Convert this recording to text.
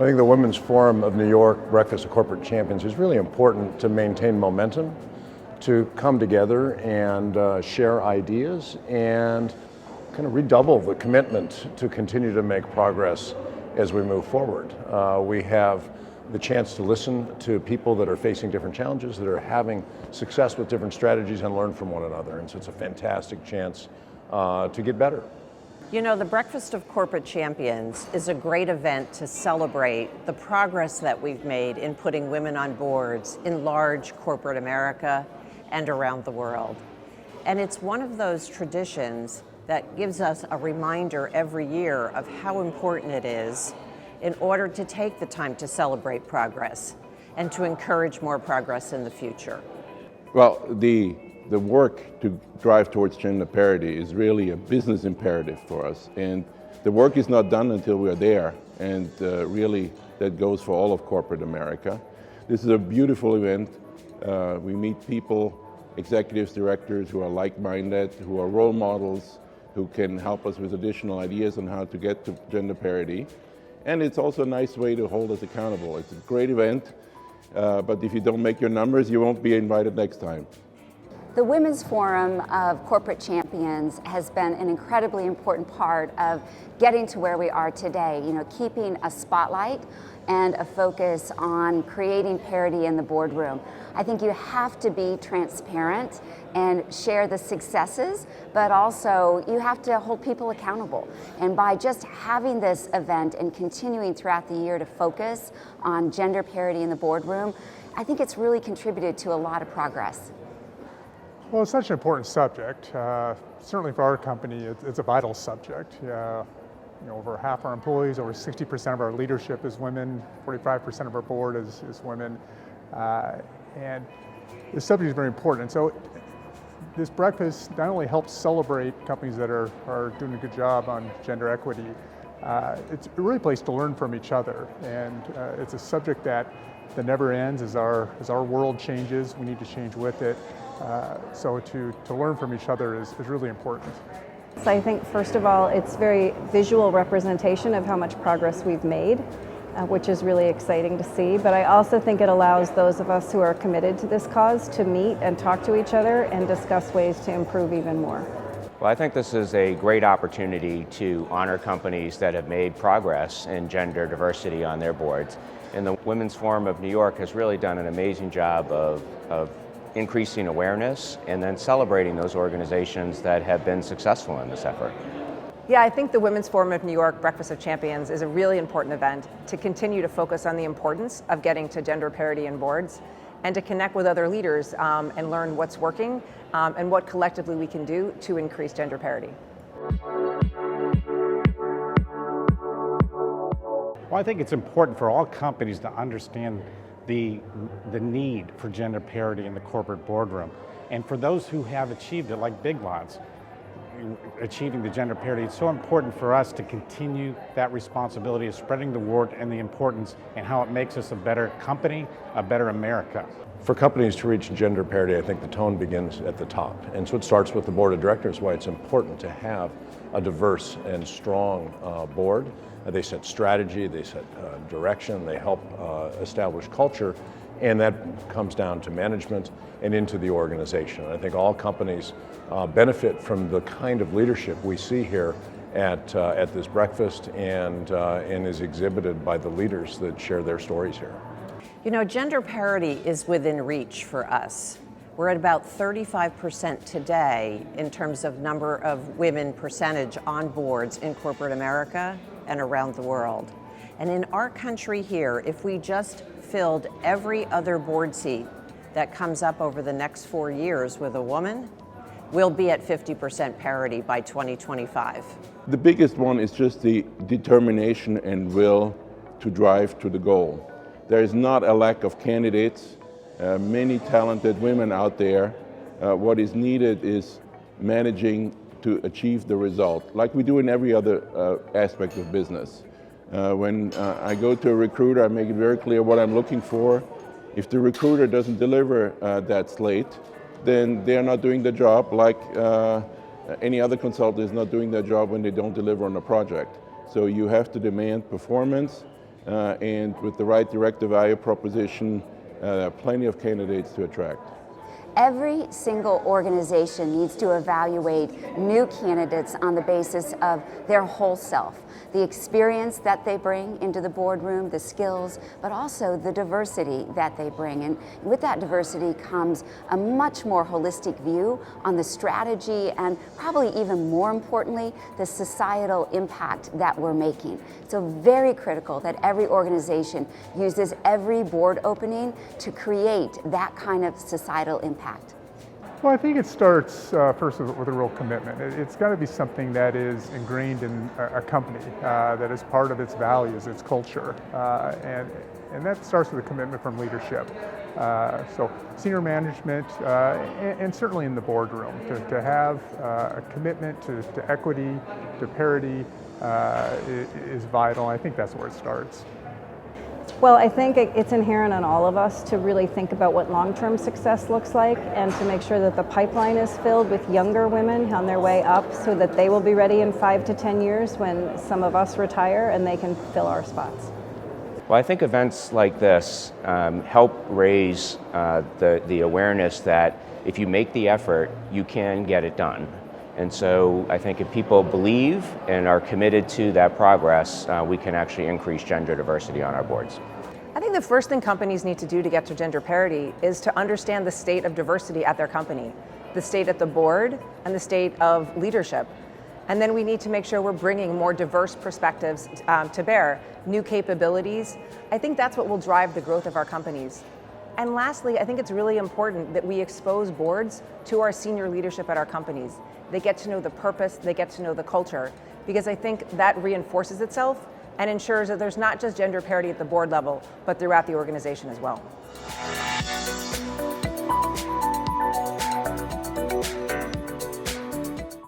think the Women's Forum of New York, Breakfast of Corporate Champions, is really important to maintain momentum, to come together and share ideas and kind of redouble the commitment to continue to make progress as we move forward. We have the chance to listen to people that are facing different challenges, that are having success with different strategies, and learn from one another. And so it's a fantastic chance to get better. You know, the Breakfast of Corporate Champions is a great event to celebrate the progress that we've made in putting women on boards in large corporate America and around the world. And it's one of those traditions that gives us a reminder every year of how important it is in order to take the time to celebrate progress and to encourage more progress in the future. Well, the work to drive towards gender parity is really a business imperative for us, and the work is not done until we're there, and really that goes for all of corporate America. This is a beautiful event. We meet people, executives, directors who are like-minded, who are role models, who can help us with additional ideas on how to get to gender parity. And it's also a nice way to hold us accountable. It's a great event, but if you don't make your numbers, you won't be invited next time. The Women's Forum of Corporate Champions has been an incredibly important part of getting to where we are today. You know, keeping a spotlight and a focus on creating parity in the boardroom. I think you have to be transparent and share the successes, but also you have to hold people accountable. And by just having this event and continuing throughout the year to focus on gender parity in the boardroom, I think it's really contributed to a lot of progress. Well, it's such an important subject. Certainly for our company, it's a vital subject. You know, over half our employees, over 60% of our leadership is women, 45% of our board is women. And this subject is very important. And so this breakfast not only helps celebrate companies that are doing a good job on gender equity, it's really a place to learn from each other. And it's a subject that never ends. As our world changes, we need to change with it. So to learn from each other is really important. So I think, first of all, it's very visual representation of how much progress we've made, which is really exciting to see. But I also think it allows those of us who are committed to this cause to meet and talk to each other and discuss ways to improve even more. Well, I think this is a great opportunity to honor companies that have made progress in gender diversity on their boards. And the Women's Forum of New York has really done an amazing job of increasing awareness and then celebrating those organizations that have been successful in this effort. Yeah, I think the Women's Forum of New York Breakfast of Champions is a really important event to continue to focus on the importance of getting to gender parity in boards and to connect with other leaders and learn what's working and what collectively we can do to increase gender parity. Well, I think it's important for all companies to understand the need for gender parity in the corporate boardroom. And for those who have achieved it, like Big Lots, achieving the gender parity, it's so important for us to continue that responsibility of spreading the word and the importance and how it makes us a better company, a better America. For companies to reach gender parity, I think the tone begins at the top. And so it starts with the board of directors, why it's important to have a diverse and strong board. They set strategy, they set direction, they help establish culture, and that comes down to management and into the organization. And I think all companies benefit from the kind of leadership we see here at this breakfast and is exhibited by the leaders that share their stories here. You know, gender parity is within reach for us. We're at about 35% today in terms of number of women percentage on boards in corporate America and around the world. And in our country here, if we just filled every other board seat that comes up over the next 4 years with a woman, we'll be at 50% parity by 2025. The biggest one is just the determination and will to drive to the goal. There is not a lack of candidates, many talented women out there. What is needed is managing to achieve the result, like we do in every other aspect of business. When I go to a recruiter, I make it very clear what I'm looking for. If the recruiter doesn't deliver that slate, then they're not doing the job, like any other consultant is not doing their job when they don't deliver on a project. So you have to demand performance, and with the right director value proposition, there are plenty of candidates to attract. Every single organization needs to evaluate new candidates on the basis of their whole self, the experience that they bring into the boardroom, the skills, but also the diversity that they bring. And with that diversity comes a much more holistic view on the strategy and probably even more importantly, the societal impact that we're making. So very critical that every organization uses every board opening to create that kind of societal impact. Well, I think it starts first with a real commitment. It's got to be something that is ingrained in a company, that is part of its values, its culture, and that starts with a commitment from leadership. So senior management, and certainly in the boardroom, to have a commitment to equity, to parity, is vital. I think that's where it starts. Well, I think it's inherent on all of us to really think about what long-term success looks like and to make sure that the pipeline is filled with younger women on their way up so that they will be ready in 5 to 10 years when some of us retire and they can fill our spots. Well, I think events like this help raise the awareness that if you make the effort, you can get it done. And so I think if people believe and are committed to that progress, we can actually increase gender diversity on our boards. I think the first thing companies need to do to get to gender parity is to understand the state of diversity at their company, the state at the board, and the state of leadership. And then we need to make sure we're bringing more diverse perspectives to bear, new capabilities. I think that's what will drive the growth of our companies. And lastly, I think it's really important that we expose boards to our senior leadership at our companies. They get to know the purpose, they get to know the culture, because I think that reinforces itself and ensures that there's not just gender parity at the board level, but throughout the organization as well.